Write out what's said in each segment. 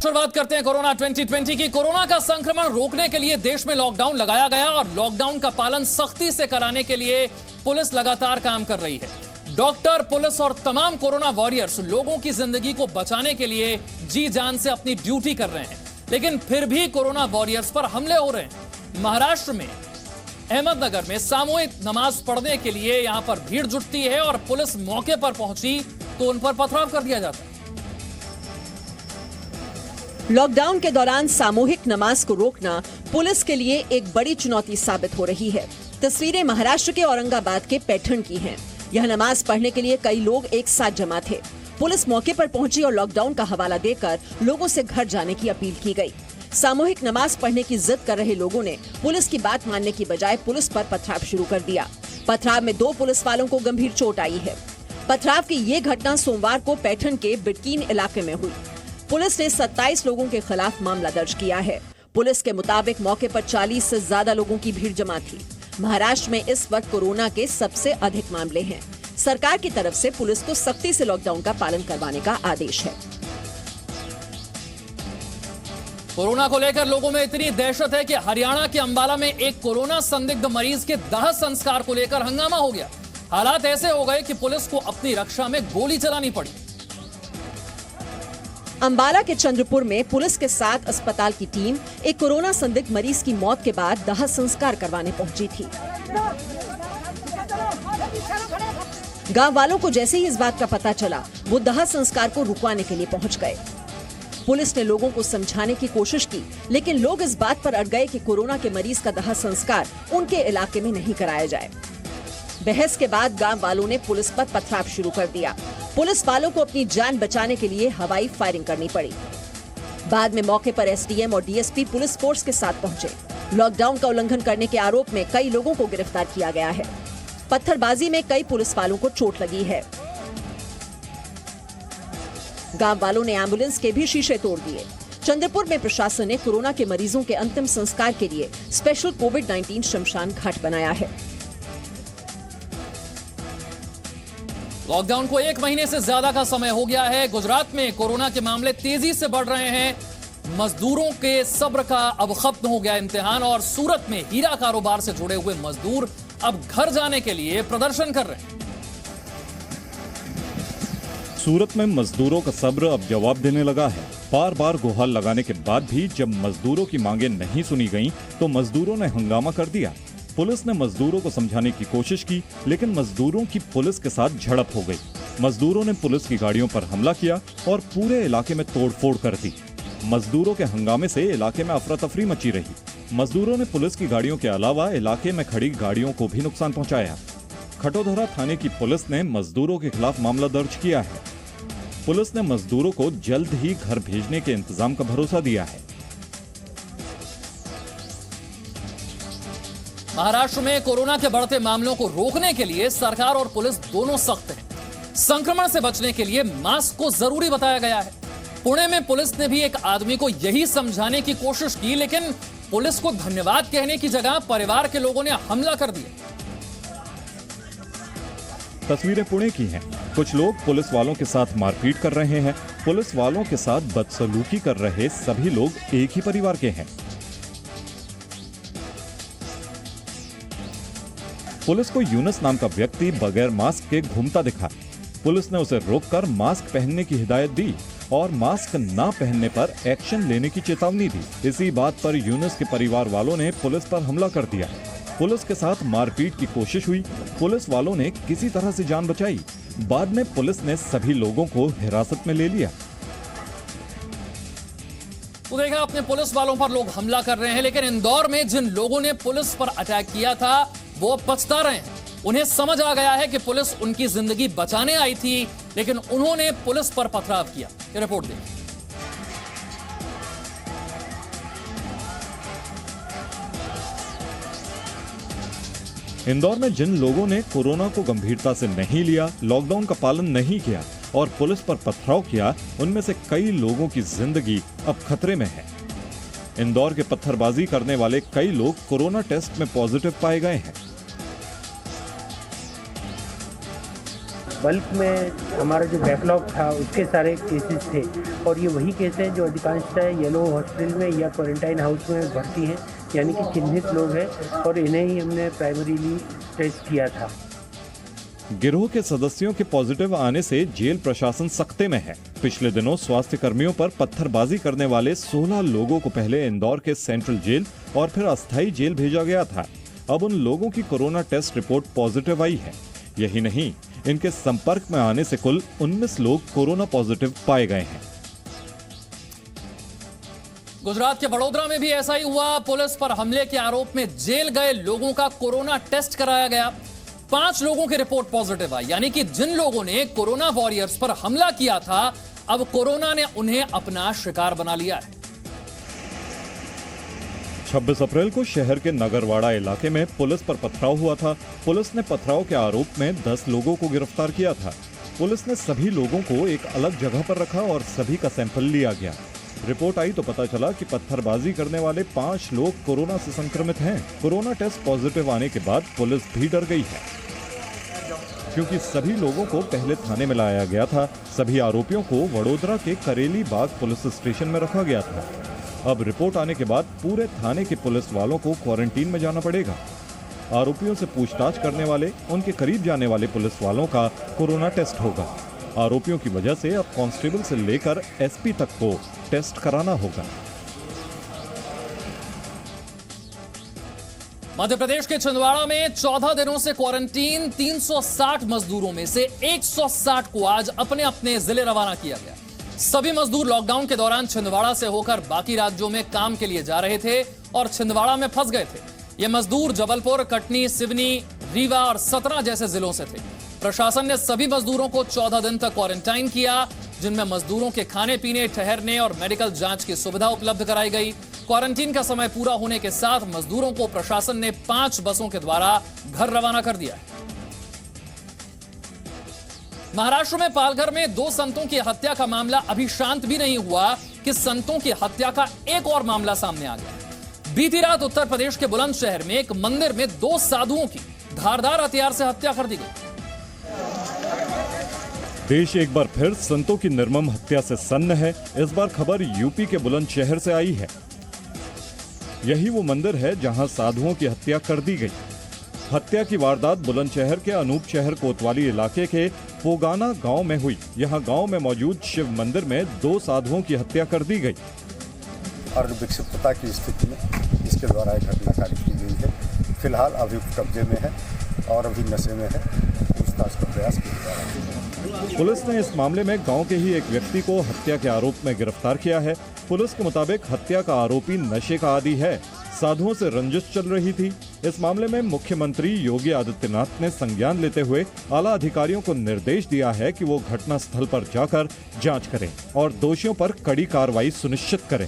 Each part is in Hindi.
शुरुआत करते हैं कोरोना 2020 की। कोरोना का संक्रमण रोकने के लिए देश में लॉकडाउन लगाया गया और लॉकडाउन का पालन सख्ती से कराने के लिए पुलिस लगातार काम कर रही है। डॉक्टर, पुलिस और तमाम कोरोना वॉरियर्स लोगों की जिंदगी को बचाने के लिए जी जान से अपनी ड्यूटी कर रहे हैं, लेकिन फिर भी कोरोना वॉरियर्स पर हमले हो रहे हैं। महाराष्ट्र में अहमदनगर में सामूहिक नमाज पढ़ने के लिए यहां पर भीड़ जुटती है और पुलिस मौके पर पहुंची तो उन पर पथराव कर दिया जाता है। लॉकडाउन के दौरान सामूहिक नमाज को रोकना पुलिस के लिए एक बड़ी चुनौती साबित हो रही है। तस्वीरें महाराष्ट्र के औरंगाबाद के पैठण की हैं। यह नमाज पढ़ने के लिए कई लोग एक साथ जमा थे। पुलिस मौके पर पहुंची और लॉकडाउन का हवाला देकर लोगों से घर जाने की अपील की गई। सामूहिक नमाज पढ़ने की जिद कर रहे लोगों ने पुलिस की बात मानने की बजाय पुलिस पर पथराव शुरू कर दिया। पथराव में 2 पुलिस वालों को गंभीर चोट आई है। पथराव की ये घटना सोमवार को पैठण के बिटकीन इलाके में हुई। पुलिस ने 27 लोगों के खिलाफ मामला दर्ज किया है। पुलिस के मुताबिक मौके पर 40 से ज्यादा लोगों की भीड़ जमा थी। महाराष्ट्र में इस वक्त कोरोना के सबसे अधिक मामले हैं। सरकार की तरफ से पुलिस को सख्ती से लॉकडाउन का पालन करवाने का आदेश है। कोरोना को लेकर लोगों में इतनी दहशत है कि हरियाणा के अंबाला में एक कोरोना संदिग्ध मरीज के दाह संस्कार को लेकर हंगामा हो गया। हालात ऐसे हो गए कि पुलिस को अपनी रक्षा में गोली चलानी पड़ी। अंबाला के चंद्रपुर में पुलिस के साथ अस्पताल की टीम एक कोरोना संदिग्ध मरीज की मौत के बाद दाह संस्कार करवाने पहुंची थी। गांव वालों को जैसे ही इस बात का पता चला, वो दाह संस्कार को रुकवाने के लिए पहुंच गए। पुलिस ने लोगों को समझाने की कोशिश की, लेकिन लोग इस बात पर अड़ गए कि कोरोना के मरीज का दाह संस्कार उनके इलाके में नहीं कराया जाए। बहस के बाद गांव वालों ने पुलिस पर पथराव शुरू कर दिया। पुलिस वालों को अपनी जान बचाने के लिए हवाई फायरिंग करनी पड़ी। बाद में मौके पर एसडीएम और डीएसपी पुलिस फोर्स के साथ पहुंचे। लॉकडाउन का उल्लंघन करने के आरोप में कई लोगों को गिरफ्तार किया गया है। पत्थरबाजी में कई पुलिस वालों को चोट लगी है। गांव वालों ने एम्बुलेंस के भी शीशे तोड़ दिए। चंद्रपुर में प्रशासन ने कोरोना के मरीजों के अंतिम संस्कार के लिए स्पेशल कोविड-19 शमशान घाट बनाया है। लॉकडाउन को 1 महीने से ज्यादा का समय हो गया है। गुजरात में कोरोना के मामले तेजी से बढ़ रहे हैं। मजदूरों के सब्र का अब खत्म हो गया इम्तिहान और सूरत में हीरा कारोबार से जुड़े हुए मजदूर अब घर जाने के लिए प्रदर्शन कर रहे हैं। सूरत में मजदूरों का सब्र अब जवाब देने लगा है। बार बार गुहार लगाने के बाद भी जब मजदूरों की मांगें नहीं सुनी गईं, तो मजदूरों ने हंगामा कर दिया। पुलिस ने मजदूरों को समझाने की कोशिश की, लेकिन मजदूरों की पुलिस के साथ झड़प हो गई। मजदूरों ने पुलिस की गाड़ियों पर हमला किया और पूरे इलाके में तोड़फोड़ कर दी। मजदूरों के हंगामे से इलाके में अफरा तफरी मची रही। मजदूरों ने पुलिस की गाड़ियों के अलावा इलाके में खड़ी गाड़ियों को भी नुकसान पहुंचाया। खटोधरा थाने की पुलिस ने मजदूरों के खिलाफ मामला दर्ज किया है। पुलिस ने मजदूरों को जल्द ही घर भेजने के इंतजाम का भरोसा दिया है। महाराष्ट्र में कोरोना के बढ़ते मामलों को रोकने के लिए सरकार और पुलिस दोनों सख्त हैं। संक्रमण से बचने के लिए मास्क को जरूरी बताया गया है। पुणे में पुलिस ने भी एक आदमी को यही समझाने की कोशिश की, लेकिन पुलिस को धन्यवाद कहने की जगह परिवार के लोगों ने हमला कर दिया। तस्वीरें पुणे की हैं। कुछ लोग पुलिस वालों के साथ मारपीट कर रहे हैं। पुलिस वालों के साथ बदसलूकी कर रहे सभी लोग एक ही परिवार के हैं। पुलिस को यूनुस नाम का व्यक्ति बगैर मास्क के घूमता दिखा। पुलिस ने उसे रोककर मास्क पहनने की हिदायत दी और मास्क ना पहनने पर एक्शन लेने की चेतावनी दी। इसी बात पर यूनुस के परिवार वालों ने पुलिस पर हमला कर दिया। पुलिस के साथ मारपीट की कोशिश हुई। पुलिस वालों ने किसी तरह से जान बचाई। बाद में पुलिस ने सभी लोगों को हिरासत में ले लिया। तो देखा, अपने पुलिस वालों पर लोग हमला कर रहे हैं, लेकिन इंदौर में जिन लोगों ने पुलिस पर अटैक किया था वो पछता रहे हैं। उन्हें समझ आ गया है कि पुलिस उनकी जिंदगी बचाने आई थी, लेकिन उन्होंने पुलिस पर पथराव किया। ये रिपोर्ट देखिए। इंदौर में जिन लोगों ने कोरोना को गंभीरता से नहीं लिया, लॉकडाउन का पालन नहीं किया और पुलिस पर पथराव किया, उनमें से कई लोगों की जिंदगी अब खतरे में है। इंदौर के पत्थरबाजी करने वाले कई लोग कोरोना टेस्ट में पॉजिटिव पाए गए हैं। बल्क में हमारा जो बैकलॉग था उसके सारे केसेस थे, और ये वही केस हैं जो अधिकांशतः येलो हॉस्पिटल में या क्वारंटाइन हाउस में भर्ती हैं, यानी कि चिन्हित लोग हैं, और इन्हें ही हमने प्राइमरीली टेस्ट किया था। गिरोह के सदस्यों के पॉजिटिव आने से जेल प्रशासन सख्ते में है। पिछले दिनों स्वास्थ्य कर्मियों पर पत्थरबाजी करने वाले 16 लोगों को पहले इंदौर के सेंट्रल जेल और फिर अस्थायी जेल भेजा गया था। अब उन लोगों की कोरोना टेस्ट रिपोर्ट पॉजिटिव आई है। यही नहीं, इनके संपर्क में आने से कुल 19 लोग कोरोना पॉजिटिव पाए गए हैं। गुजरात के वडोदरा में भी ऐसा ही हुआ। पुलिस पर हमले के आरोप में जेल गए लोगों का कोरोना टेस्ट कराया गया। 5 लोगों की रिपोर्ट पॉजिटिव आई, यानी कि जिन लोगों ने कोरोना वॉरियर्स पर हमला किया था, अब कोरोना ने उन्हें अपना शिकार बना लिया है। 26 अप्रैल को शहर के नगरवाड़ा इलाके में पुलिस पर पथराव हुआ था। पुलिस ने पथराव के आरोप में 10 लोगों को गिरफ्तार किया था। पुलिस ने सभी लोगों को एक अलग जगह पर रखा और सभी का सैंपल लिया गया। रिपोर्ट आई तो पता चला कि पत्थरबाजी करने वाले 5 लोग कोरोना से संक्रमित हैं। कोरोना टेस्ट पॉजिटिव आने के बाद पुलिस भी डर गई है, क्योंकि सभी लोगों को पहले थाने में लाया गया था। सभी आरोपियों को वडोदरा के करेली बाग पुलिस स्टेशन में रखा गया था। अब रिपोर्ट आने के बाद पूरे थाने के पुलिस वालों को क्वारंटीन में जाना पड़ेगा। आरोपियों से पूछताछ करने वाले, उनके करीब जाने वाले पुलिस वालों का कोरोना टेस्ट होगा। आरोपियों की वजह से अब कांस्टेबल से लेकर एसपी तक को टेस्ट कराना होगा। मध्य प्रदेश के छिंदवाड़ा में 14 दिनों से क्वारंटीन 360 मजदूरों में से 160 को आज अपने अपने जिले रवाना किया गया। सभी मजदूर लॉकडाउन के दौरान छिंदवाड़ा से होकर बाकी राज्यों में काम के लिए जा रहे थे और छिंदवाड़ा में फंस गए थे। ये मजदूर जबलपुर, कटनी, सिवनी, रीवा और सतना जैसे जिलों से थे। प्रशासन ने सभी मजदूरों को 14 दिन तक क्वारंटाइन किया, जिनमें मजदूरों के खाने पीने, ठहरने और मेडिकल जांच की सुविधा उपलब्ध कराई गई। क्वारंटीन का समय पूरा होने के साथ मजदूरों को प्रशासन ने 5 बसों के द्वारा घर रवाना कर दिया। महाराष्ट्र में पालघर में 2 संतों की हत्या का मामला अभी शांत भी नहीं हुआ कि संतों की हत्या का एक और मामला सामने आ गया। बीती रात उत्तर प्रदेश के बुलंदशहर में एक मंदिर में 2 साधुओं की धारदार हथियार से हत्या कर दी गई। देश एक बार फिर संतों की निर्मम हत्या से सन्न है। इस बार खबर यूपी के बुलंदशहर से आई है। यही वो मंदिर है जहां साधुओं की हत्या कर दी गई। हत्या की वारदात बुलंदशहर के अनूप शहर कोतवाली इलाके के पोगाना गांव में हुई। यहां गांव में मौजूद शिव मंदिर में 2 साधुओं की हत्या कर दी गई। और विक्षिप्तता की स्थिति में इसके द्वारा एक घटनाकारी की गई है। फिलहाल अभियुक्त कब्जे में है और अभी नशे में है। पूछताछ का प्रयास किया जा रहा है। पुलिस ने इस मामले में गांव के ही एक व्यक्ति को हत्या के आरोप में गिरफ्तार किया है। पुलिस के मुताबिक हत्या का आरोपी नशे का आदी है। साधुओं से रंजिश चल रही थी। इस मामले में मुख्यमंत्री योगी आदित्यनाथ ने संज्ञान लेते हुए आला अधिकारियों को निर्देश दिया है कि वो घटना स्थल पर जाकर जांच करें और दोषियों पर कड़ी कार्रवाई सुनिश्चित करें।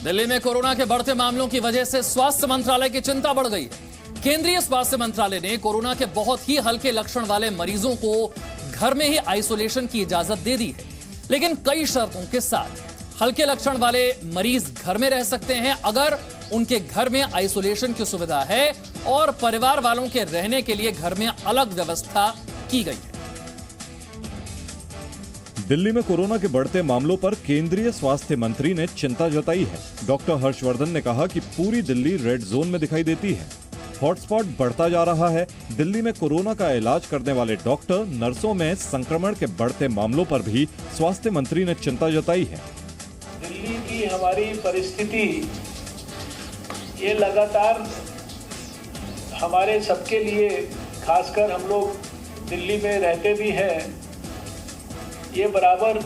दिल्ली में कोरोना के बढ़ते मामलों की वजह से स्वास्थ्य मंत्रालय की चिंता बढ़ गई है। केंद्रीय स्वास्थ्य मंत्रालय ने कोरोना के बहुत ही हल्के लक्षण वाले मरीजों को घर में ही आइसोलेशन की इजाजत दे दी है, लेकिन कई शर्तों के साथ। हल्के लक्षण वाले मरीज घर में रह सकते हैं अगर उनके घर में आइसोलेशन की सुविधा है और परिवार वालों के रहने के लिए घर में अलग व्यवस्था की गई है। दिल्ली में कोरोना के बढ़ते मामलों पर केंद्रीय स्वास्थ्य मंत्री ने चिंता जताई है। डॉक्टर हर्षवर्धन ने कहा कि पूरी दिल्ली रेड जोन में दिखाई देती है। हॉटस्पॉट बढ़ता जा रहा है। दिल्ली में कोरोना का इलाज करने वाले डॉक्टर, नर्सों में संक्रमण के बढ़ते मामलों पर भी स्वास्थ्य मंत्री ने चिंता जताई है। दिल्ली की हमारी परिस्थिति ये लगातार हमारे सबके लिए, खासकर हम लोग दिल्ली में रहते भी हैं, ये बराबर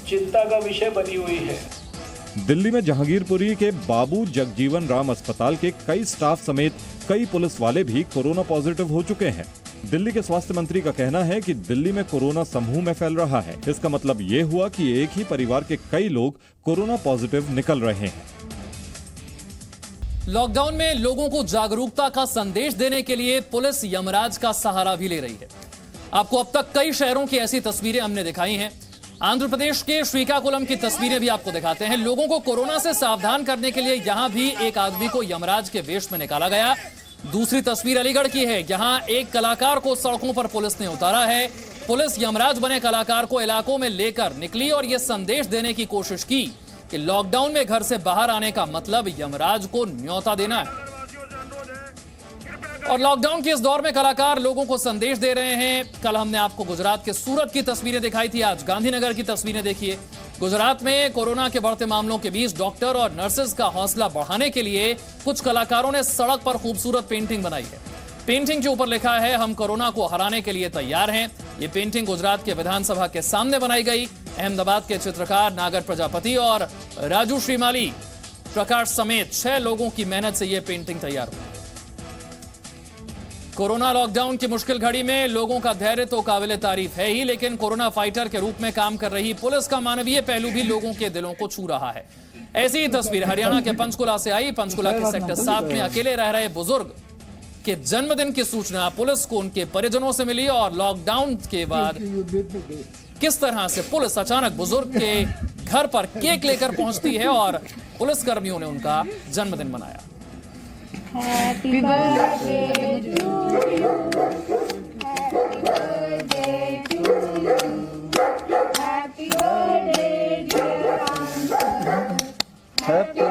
चिंता का विषय बनी हुई है। दिल्ली में जहांगीरपुरी के बाबू जगजीवन राम अस्पताल के कई स्टाफ समेत कई पुलिस वाले भी कोरोना पॉजिटिव हो चुके हैं। दिल्ली के स्वास्थ्य मंत्री का कहना है कि दिल्ली में कोरोना समूह में फैल रहा है। इसका मतलब ये हुआ कि एक ही परिवार के कई लोग कोरोना पॉजिटिव निकल रहे हैं। लॉकडाउन में लोगों को जागरूकता का संदेश देने के लिए पुलिस यमराज का सहारा भी ले रही है। आपको अब तक कई शहरों की ऐसी तस्वीरें हमने दिखाई हैं। आंध्र प्रदेश के श्रीकाकुलम की तस्वीरें भी आपको दिखाते हैं। लोगों को कोरोना से सावधान करने के लिए यहां भी एक आदमी को यमराज के वेश में निकाला गया। दूसरी तस्वीर अलीगढ़ की है, जहां एक कलाकार को सड़कों पर पुलिस ने उतारा है। पुलिस यमराज बने कलाकार को इलाकों में लेकर निकली और यह संदेश देने की कोशिश की कि लॉकडाउन में घर से बाहर आने का मतलब यमराज को न्योता देना है। और लॉकडाउन के इस दौर में कलाकार लोगों को संदेश दे रहे हैं। कल हमने आपको गुजरात के सूरत की तस्वीरें दिखाई थी, आज गांधीनगर की तस्वीरें देखिए। गुजरात में कोरोना के बढ़ते मामलों के बीच डॉक्टर और नर्सेज का हौसला बढ़ाने के लिए कुछ कलाकारों ने सड़क पर खूबसूरत पेंटिंग बनाई है। पेंटिंग के ऊपर लिखा है, हम कोरोना को हराने के लिए तैयार हैं। ये पेंटिंग गुजरात के विधानसभा के सामने बनाई गई। अहमदाबाद के चित्रकार नागर प्रजापति और राजू श्रीमाली प्रकाश समेत 6 लोगों की मेहनत से यह पेंटिंग तैयार हुई। कोरोना लॉकडाउन की मुश्किल घड़ी में लोगों का धैर्य तो काबिले तारीफ है ही, लेकिन कोरोना फाइटर के रूप में काम कर रही पुलिस का मानवीय पहलू भी लोगों के दिलों को छू रहा है। ऐसी ही तस्वीर हरियाणा के पंचकुला से आई। पंचकुला के सेक्टर 7 में अकेले रह रहे बुजुर्ग के जन्मदिन की सूचना पुलिस को उनके परिजनों से मिली और लॉकडाउन के बाद किस तरह से पुलिस अचानक बुजुर्ग के घर पर केक लेकर पहुंचती है और पुलिस कर्मियों ने उनका जन्मदिन मनाया। Happy birthday to you. Happy birthday to you. Happy birthday, dear Uncle. Happy